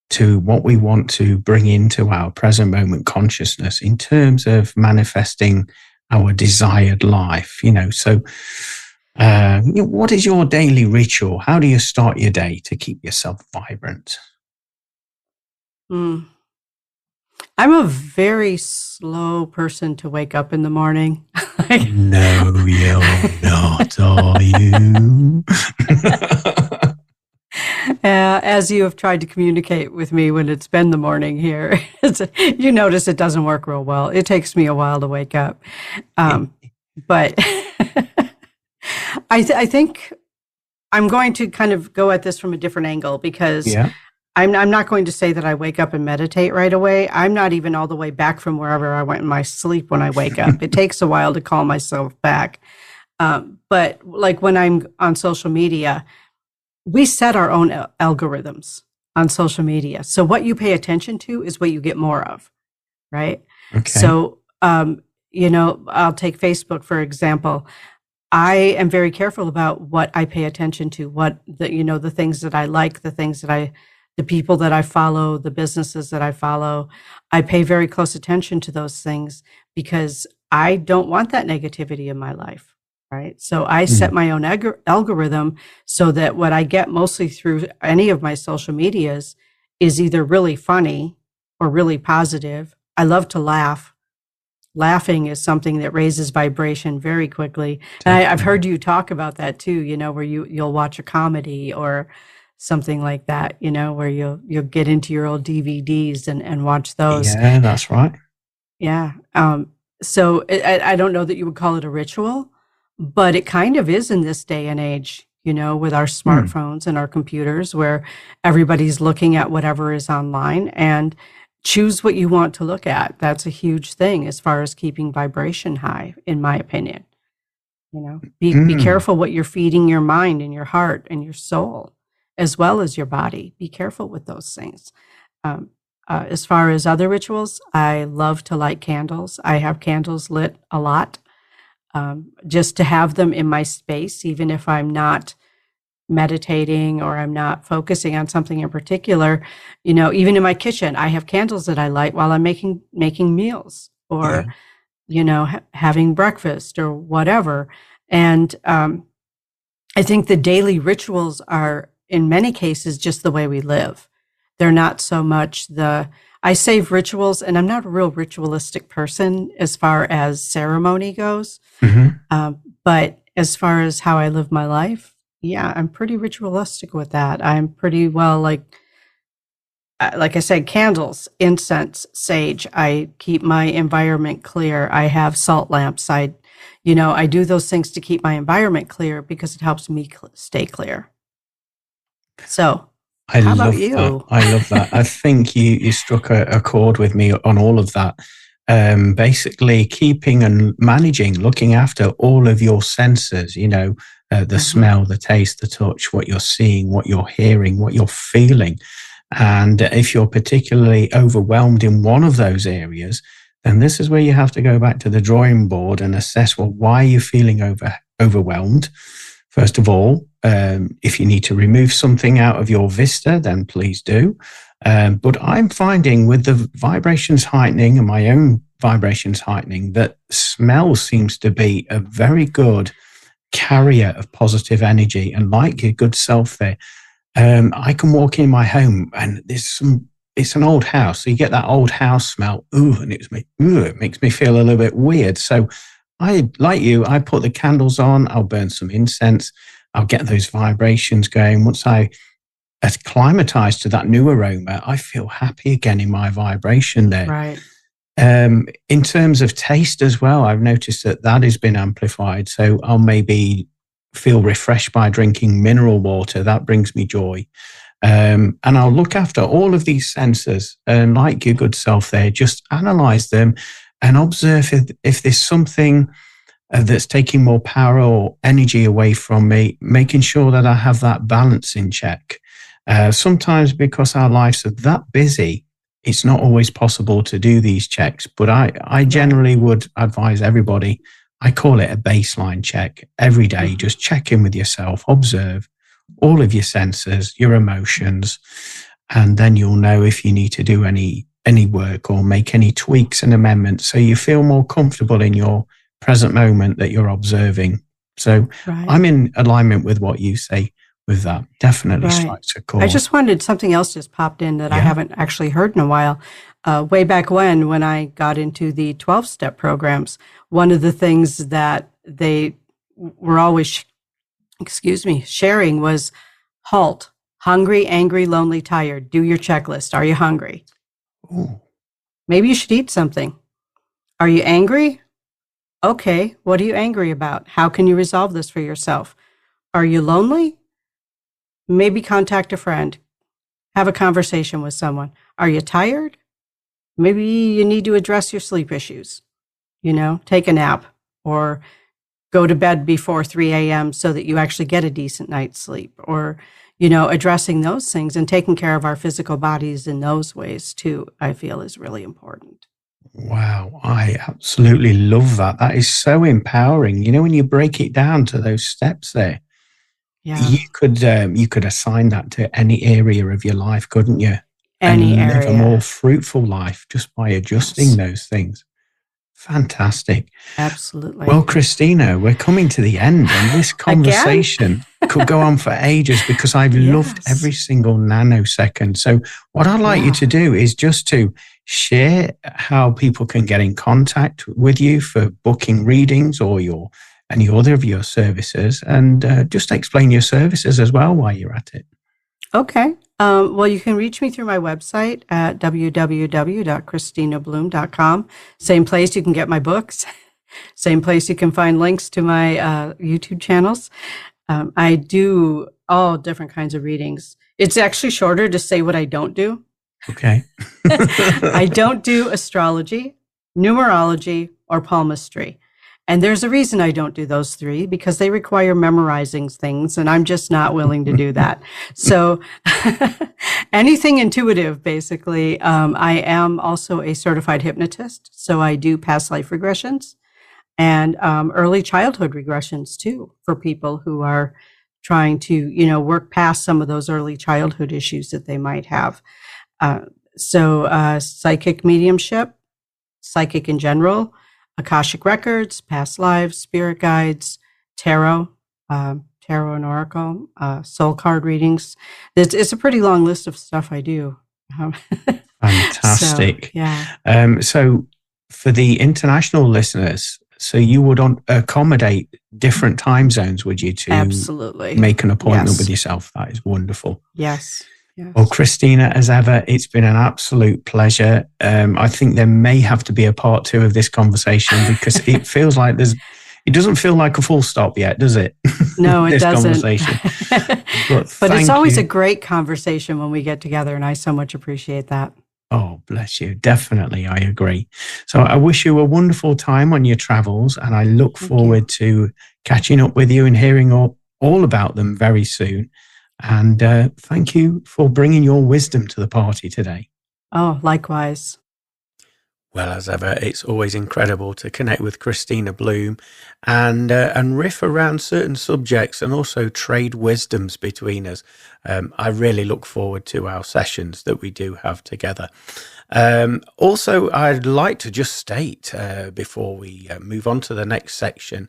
to what we want to bring into our present moment consciousness in terms of manifesting our desired life? What is your daily ritual? How do you start your day to keep yourself vibrant? I'm a very slow person to wake up in the morning. No, you're not, are you? As you have tried to communicate with me when it's been the morning here, you notice it doesn't work real well. It takes me a while to wake up. But I think I'm going to kind of go at this from a different angle, because I'm not going to say that I wake up and meditate right away. I'm not even all the way back from wherever I went in my sleep when I wake up. It takes a while to call myself back. But like when I'm on social media, we set our own algorithms on social media. So what you pay attention to is what you get more of, right? Okay. So, I'll take Facebook, for example. I am very careful about what I pay attention to, the things that I like, the people that I follow, the businesses that I follow. I pay very close attention to those things because I don't want that negativity in my life, right? So I set my own algorithm so that what I get mostly through any of my social medias is either really funny or really positive. I love to laugh. Laughing is something that raises vibration very quickly. And I've heard you talk about that too, where you'll watch a comedy or something like that, where you'll get into your old DVDs and watch those. Yeah, that's right. Yeah. So I don't know that you would call it a ritual, but it kind of is in this day and age. with our smartphones and our computers, where everybody's looking at whatever is online, and choose what you want to look at. That's a huge thing as far as keeping vibration high, in my opinion. Be careful what you're feeding your mind and your heart and your soul, as well as your body. Be careful with those things. As far as other rituals, I love to light candles. I have candles lit a lot, just to have them in my space, even if I'm not meditating or I'm not focusing on something in particular. Even in my kitchen, I have candles that I light while I'm making meals, or having breakfast or whatever. And I think the daily rituals are, in many cases, just the way we live. They're not so much I save rituals, and I'm not a real ritualistic person as far as ceremony goes. But as far as how I live my life, yeah, I'm pretty ritualistic with that. I'm pretty well, like I said, candles, incense, sage. I keep my environment clear. I have salt lamps. I do those things to keep my environment clear because it helps me stay clear. So, how about you? That. I love that. I think you struck a chord with me on all of that. Basically, keeping and managing, looking after all of your senses, the smell, the taste, the touch, what you're seeing, what you're hearing, what you're feeling. And if you're particularly overwhelmed in one of those areas, then this is where you have to go back to the drawing board and assess, well, why are you feeling overwhelmed? First of all, if you need to remove something out of your vista, then please do. But I'm finding with the vibrations heightening and my own vibrations heightening, that smell seems to be a very good carrier of positive energy. And like your good self there, I can walk in my home and it's an old house. So you get that old house smell. And it makes me feel a little bit weird. So I put the candles on, I'll burn some incense, I'll get those vibrations going. Once I acclimatize to that new aroma, I feel happy again in my vibration there. Right. In terms of taste as well, I've noticed that has been amplified. So I'll maybe feel refreshed by drinking mineral water. That brings me joy. And I'll look after all of these senses, and like your good self there, just analyze them and observe if there's something that's taking more power or energy away from me, making sure that I have that balance in check. Sometimes because our lives are that busy, it's not always possible to do these checks, but I generally would advise everybody, I call it a baseline check every day. Just check in with yourself, observe all of your senses, your emotions, and then you'll know if you need to do any work or make any tweaks and amendments so you feel more comfortable in your present moment that you're observing. So I'm in alignment with what you say with that. Definitely strikes a chord. I just wondered, something else just popped in that I haven't actually heard in a while. Way back when I got into the 12-step programs, one of the things that they were always, sharing was HALT. Hungry, angry, lonely, tired. Do your checklist. Are you hungry? Ooh. Maybe you should eat something. Are you angry? Okay, what are you angry about? How can you resolve this for yourself? Are you lonely? Maybe contact a friend. Have a conversation with someone. Are you tired? Maybe you need to address your sleep issues. Take a nap or go to bed before 3 a.m. so that you actually get a decent night's sleep, or, addressing those things and taking care of our physical bodies in those ways too, I feel is really important. Wow, I absolutely love that. That is so empowering. When you break it down to those steps there, you could assign that to any area of your life, couldn't you? Any and live area. a more fruitful life just by adjusting those things. Fantastic. Absolutely. Well, Kristina, we're coming to the end, and this conversation could go on for ages because I've loved every single nanosecond. So what I'd like you to do is just to share how people can get in contact with you for booking readings or any other of your services, and just explain your services as well while you're at it. Okay. Well, you can reach me through my website at www.kristinabloom.com. Same place you can get my books. Same place you can find links to my YouTube channels. I do all different kinds of readings. It's actually shorter to say what I don't do. Okay. I don't do astrology, numerology, or palmistry. And there's a reason I don't do those three, because they require memorizing things, and I'm just not willing to do that. So anything intuitive, basically. I am also a certified hypnotist, so I do past life regressions and early childhood regressions too, for people who are trying to, work past some of those early childhood issues that they might have. So psychic mediumship, psychic in general, Akashic records, past lives, spirit guides, tarot and oracle, soul card readings. It's a pretty long list of stuff I do. Fantastic. So, yeah. So for the international listeners, so you would accommodate different time zones, would you, to Absolutely make an appointment Yes. with yourself? That is wonderful. Yes. Yes. Well, Kristina, as ever, it's been an absolute pleasure. I think there may have to be a part 2 of this conversation, because it feels like it doesn't feel like a full stop yet, does it? No, it this doesn't. Conversation. But it's always a great conversation when we get together, and I so much appreciate that. Oh, bless you. Definitely. I agree. So I wish you a wonderful time on your travels, and I look forward to catching up with you and hearing all about them very soon. And thank you for bringing your wisdom to the party today. Oh, likewise. Well, as ever, it's always incredible to connect with Kristina Bloom and riff around certain subjects and also trade wisdoms between us. I really look forward to our sessions that we do have together. Also, I'd like to just state before we move on to the next section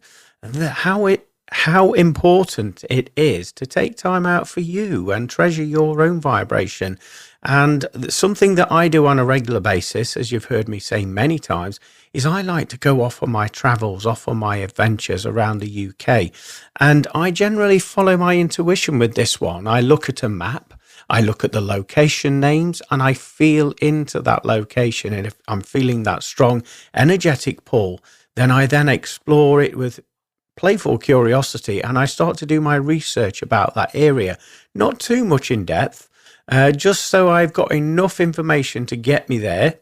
how important it is to take time out for you and treasure your own vibration. And something that I do on a regular basis, as you've heard me say many times, is I like to go off on my travels, off on my adventures around the UK. And I generally follow my intuition with this one. I look at a map, I look at the location names, and I feel into that location. And if I'm feeling that strong, energetic pull, then I explore it with playful curiosity, and I start to do my research about that area. Not too much in depth, just so I've got enough information to get me there,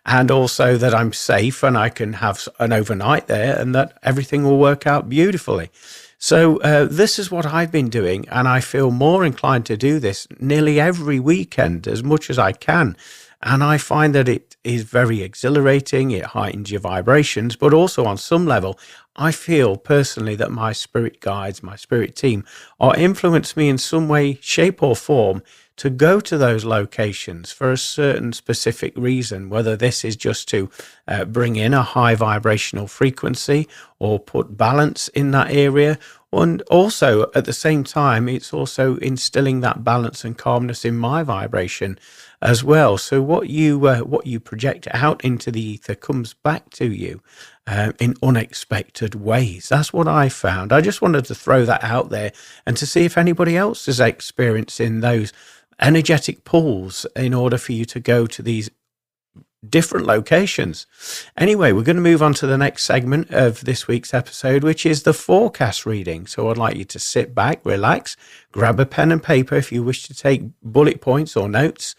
and also that I'm safe and I can have an overnight there, and that everything will work out beautifully. So this is what I've been doing, and I feel more inclined to do this nearly every weekend as much as I can. And I find that it is very exhilarating. It heightens your vibrations, but also on some level, I feel personally that my spirit guides, my spirit team, are influenced me in some way, shape or form to go to those locations for a certain specific reason, whether this is just to bring in a high vibrational frequency or put balance in that area. And also at the same time, it's also instilling that balance and calmness in my vibration as well. So what you project out into the ether comes back to you in unexpected ways. That's what I found. I just wanted to throw that out there and to see if anybody else is experiencing those energetic pulls in order for you to go to these different locations. Anyway, we're going to move on to the next segment of this week's episode, which is the forecast reading. So I'd like you to sit back, relax, grab a pen and paper if you wish to take bullet points or notes,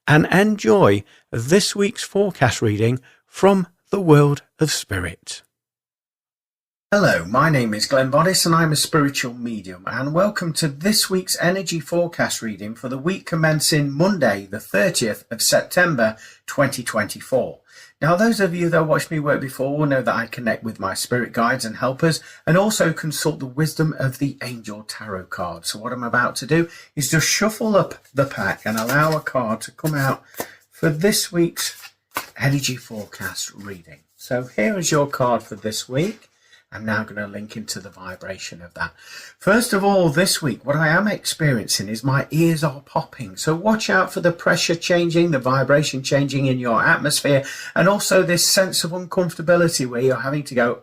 and enjoy this week's forecast reading from the world of spirit. Hello, my name is Glenn Boddice and I'm a spiritual medium, and welcome to this week's energy forecast reading for the week commencing Monday the 30th of September 2024. Now, those of you that watched me work before will know that I connect with my spirit guides and helpers and also consult the wisdom of the angel tarot card. So what I'm about to do is just shuffle up the pack and allow a card to come out for this week's energy forecast reading. So here is your card for this week. I'm now going to link into the vibration of that. First of all, this week, what I am experiencing is my ears are popping. So watch out for the pressure changing, the vibration changing in your atmosphere, and also this sense of uncomfortability where you're having to go,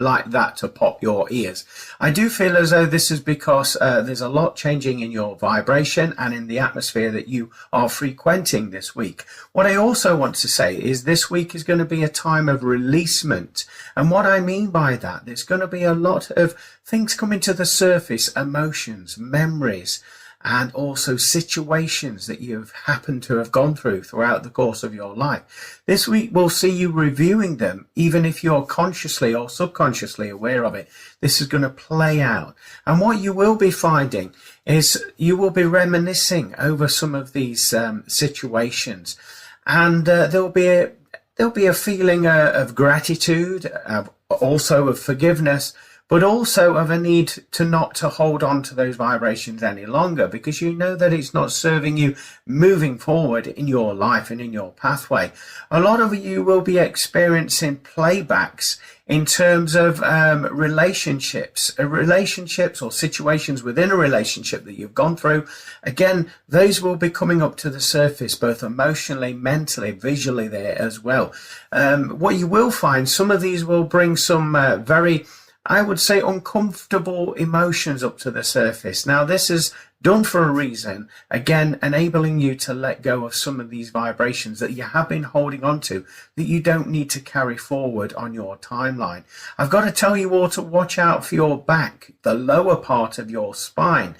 like that to pop your ears. I do feel as though this is because there's a lot changing in your vibration and in the atmosphere that you are frequenting this week. What I also want to say is this week is going to be a time of releasement. And what I mean by that, there's going to be a lot of things coming to the surface, emotions, memories, and also situations that you've happened to have gone through throughout the course of your life. This week we'll see you reviewing them, even if you're consciously or subconsciously aware of it. This is going to play out. And what you will be finding is you will be reminiscing over some of these situations. And there'll be a feeling of gratitude, also of forgiveness, but also of a need to not to hold on to those vibrations any longer, because you know that it's not serving you moving forward in your life and in your pathway. A lot of you will be experiencing playbacks in terms of relationships or situations within a relationship that you've gone through. Again, those will be coming up to the surface, both emotionally, mentally, visually there as well. What you will find, some of these will bring some very, I would say, uncomfortable emotions up to the surface. Now, this is done for a reason, again, enabling you to let go of some of these vibrations that you have been holding on to, that you don't need to carry forward on your timeline. I've got to tell you all to watch out for your back, the lower part of your spine.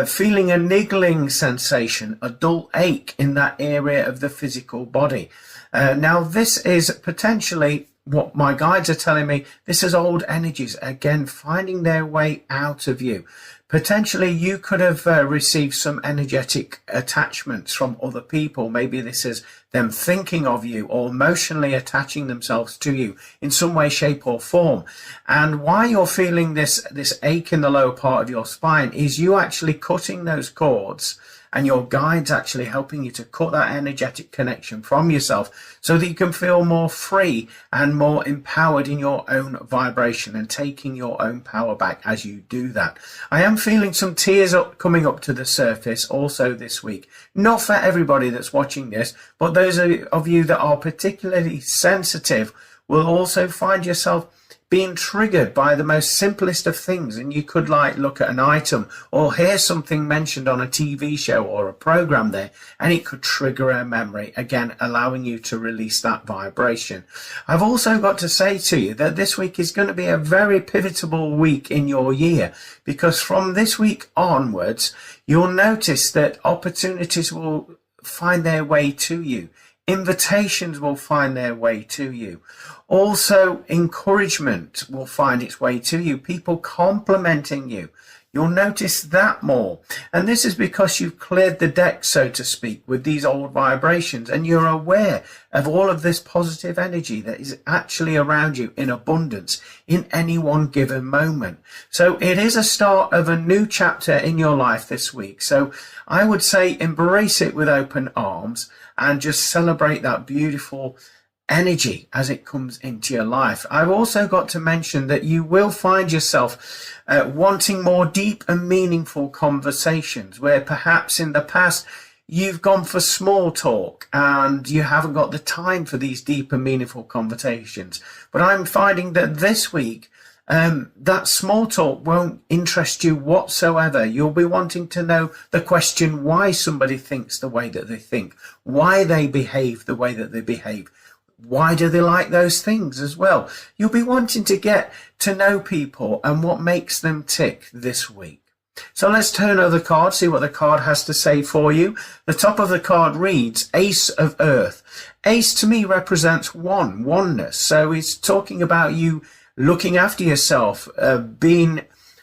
Feeling a niggling sensation, a dull ache in that area of the physical body. Now, this is potentially what my guides are telling me. This is old energies, again, finding their way out of you. Potentially, you could have received some energetic attachments from other people. Maybe this is them thinking of you or emotionally attaching themselves to you in some way, shape or form. And why you're feeling this ache in the lower part of your spine is you actually cutting those cords, and your guides actually helping you to cut that energetic connection from yourself so that you can feel more free and more empowered in your own vibration and taking your own power back as you do that. I am feeling some tears coming up to the surface also this week. Not for everybody that's watching this, but those of you that are particularly sensitive will also find yourself being triggered by the most simplest of things, and you could like look at an item or hear something mentioned on a TV show or a program there, and it could trigger a memory, again allowing you to release that vibration. I've also got to say to you that this week is going to be a very pivotal week in your year, because from this week onwards you'll notice that opportunities will find their way to you. Invitations will find their way to you. Also, encouragement will find its way to you. People complimenting you. You'll notice that more. And this is because you've cleared the deck, so to speak, with these old vibrations, and you're aware of all of this positive energy that is actually around you in abundance in any one given moment. So it is a start of a new chapter in your life this week. So I would say embrace it with open arms and just celebrate that beautiful energy as it comes into your life. I've also got to mention that you will find yourself wanting more deep and meaningful conversations, where perhaps in the past you've gone for small talk and you haven't got the time for these deep and meaningful conversations. But I'm finding that this week that small talk won't interest you whatsoever. You'll be wanting to know the question why somebody thinks the way that they think, why they behave the way that they behave. Why do they like those things as well? You'll be wanting to get to know people and what makes them tick this week. So let's turn over the card, see what the card has to say for you. The top of the card reads Ace of Earth. Ace to me represents oneness. So it's talking about you looking after yourself, being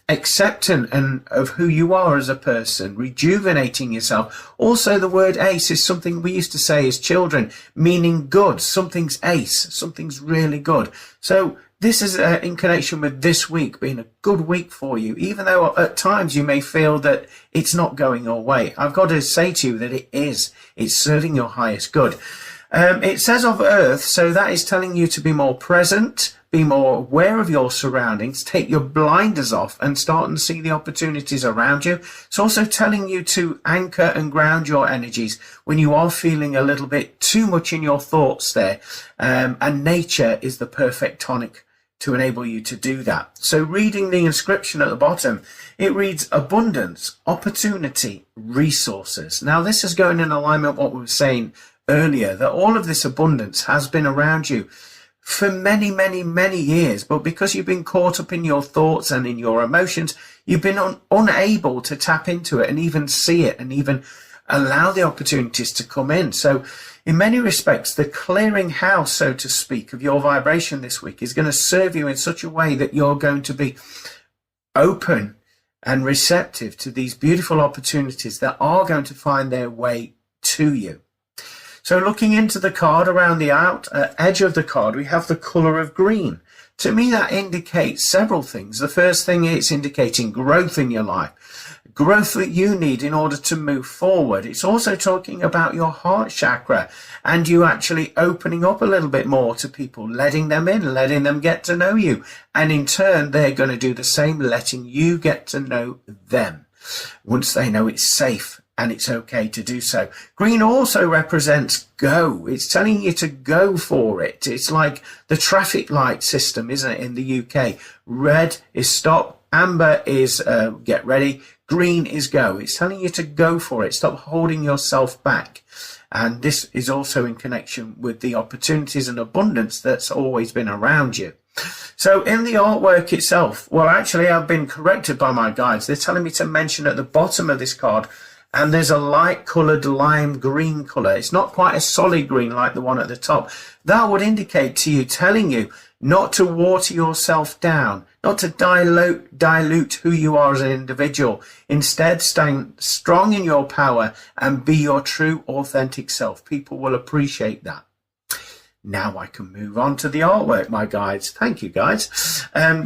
acceptant and of who you are as a person, rejuvenating yourself. Also, the word ace is something we used to say as children, meaning good. Something's ace, something's really good. So this is in connection with this week being a good week for you, even though at times you may feel that it's not going your way. I've got to say to you that it is. It's serving your highest good. It says of Earth, so that is telling you to be more present, be more aware of your surroundings, take your blinders off and start and see the opportunities around you. It's also telling you to anchor and ground your energies when you are feeling a little bit too much in your thoughts there. And nature is the perfect tonic to enable you to do that. So reading the inscription at the bottom, it reads abundance, opportunity, resources. Now this is going in alignment with what we were saying earlier, that all of this abundance has been around you for many, many, many years, but because you've been caught up in your thoughts and in your emotions, you've been unable to tap into it and even see it and even allow the opportunities to come in. So in many respects, the clearing house, so to speak, of your vibration this week is going to serve you in such a way that you're going to be open and receptive to these beautiful opportunities that are going to find their way to you. So looking into the card, around the edge of the card, we have the colour of green. To me, that indicates several things. The first thing, it's indicating growth in your life, growth that you need in order to move forward. It's also talking about your heart chakra and you actually opening up a little bit more to people, letting them in, letting them get to know you. And in turn, they're going to do the same, letting you get to know them once they know it's safe and it's okay to do so. Green also represents go. It's telling you to go for it. It's like the traffic light system, isn't it, in the UK? Red is stop, amber is get ready, green is go. It's telling you to go for it. Stop holding yourself back. And this is also in connection with the opportunities and abundance that's always been around you. So in the artwork itself, well, actually, I've been corrected by my guides. They're telling me to mention at the bottom of this card, and there's a light coloured lime green colour. It's not quite a solid green like the one at the top. That would indicate to you, telling you not to water yourself down, not to dilute who you are as an individual. Instead, stand strong in your power and be your true, authentic self. People will appreciate that. Now I can move on to the artwork, my guides. Thank you, guys.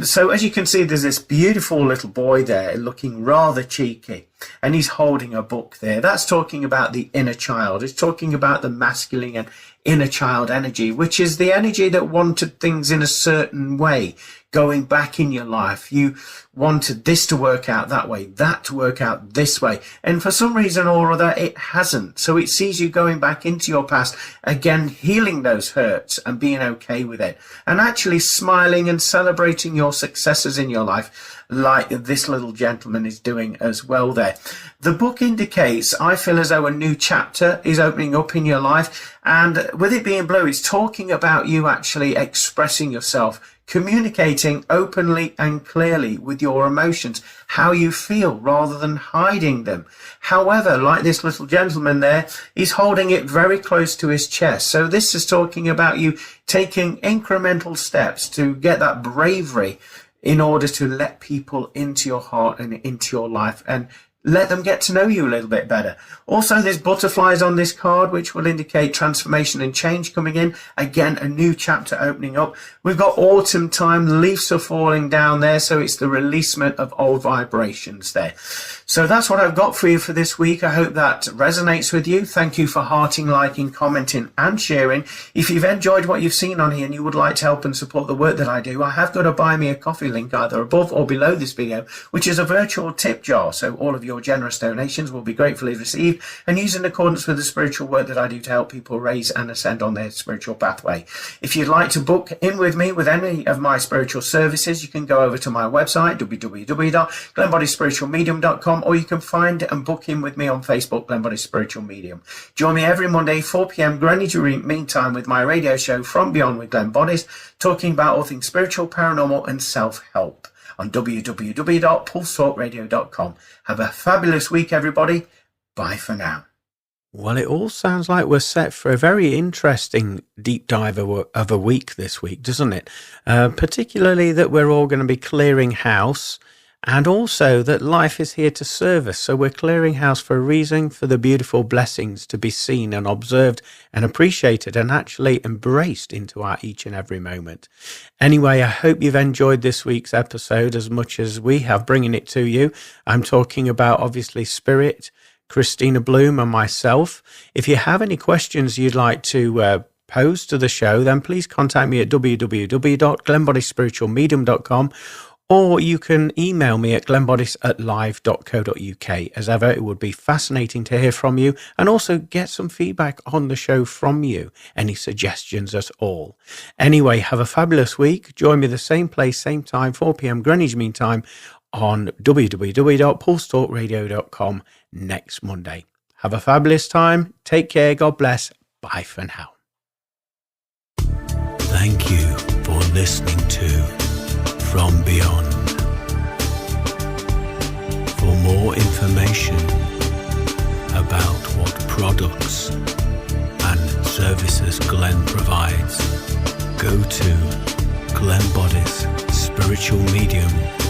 So as you can see, there's this beautiful little boy there looking rather cheeky, and he's holding a book there. That's talking about the inner child. It's talking about the masculine and inner child energy, which is the energy that wanted things in a certain way. Going back in your life, you wanted this to work out that way, that to work out this way, and for some reason or other it hasn't. So it sees you going back into your past, again healing those hurts and being okay with it, and actually smiling and celebrating your successes in your life, like this little gentleman is doing as well there. The book indicates, I feel as though a new chapter is opening up in your life, and with it being blue, it's talking about you actually expressing yourself, communicating openly and clearly with your emotions, how you feel, rather than hiding them. However, like this little gentleman there, he's holding it very close to his chest. So this is talking about you taking incremental steps to get that bravery in order to let people into your heart and into your life and let them get to know you a little bit better. Also, there's butterflies on this card, which will indicate transformation and change coming in. Again, a new chapter opening up. We've got autumn time. Leaves are falling down there, so it's the releasement of old vibrations there. So that's what I've got for you for this week. I hope that resonates with you. Thank you for hearting, liking, commenting and sharing. If you've enjoyed what you've seen on here and you would like to help and support the work that I do, I have got a Buy Me a Coffee link either above or below this video, which is a virtual tip jar. So all of your generous donations will be gratefully received and used in accordance with the spiritual work that I do to help people raise and ascend on their spiritual pathway. If you'd like to book in with me with any of my spiritual services, you can go over to my website, www.glennboddicespiritualmedium.com, or you can find and book in with me on Facebook, Glenn Boddice Spiritual Medium. Join me every Monday, 4 p.m. Greenwich Mean Time with my radio show From Beyond with Glenn Boddice, talking about all things spiritual, paranormal and self-help on www.pulsetalkradio.com. Have a fabulous week, everybody. Bye for now. Well, it all sounds like we're set for a very interesting deep dive of a week this week, doesn't it? Particularly that we're all going to be clearing house, and also that life is here to serve us. So we're clearing house for a reason, for the beautiful blessings to be seen and observed and appreciated and actually embraced into our each and every moment. Anyway, I hope you've enjoyed this week's episode as much as we have bringing it to you. I'm talking about, obviously, Spirit, Kristina Bloom and myself. If you have any questions you'd like to pose to the show, then please contact me at www.glennboddicespiritualmedium.com, Or you can email me at glennboddice@live.co.uk. As ever, it would be fascinating to hear from you and also get some feedback on the show from you. Any suggestions at all. Anyway, have a fabulous week. Join me the same place, same time, 4 p.m. Greenwich Mean Time on www.pulsetalkradio.com next Monday. Have a fabulous time. Take care. God bless. Bye for now. Thank you for listening to From Beyond. For more information about what products and services Glenn provides, go to glennboddice spiritualmedium.com.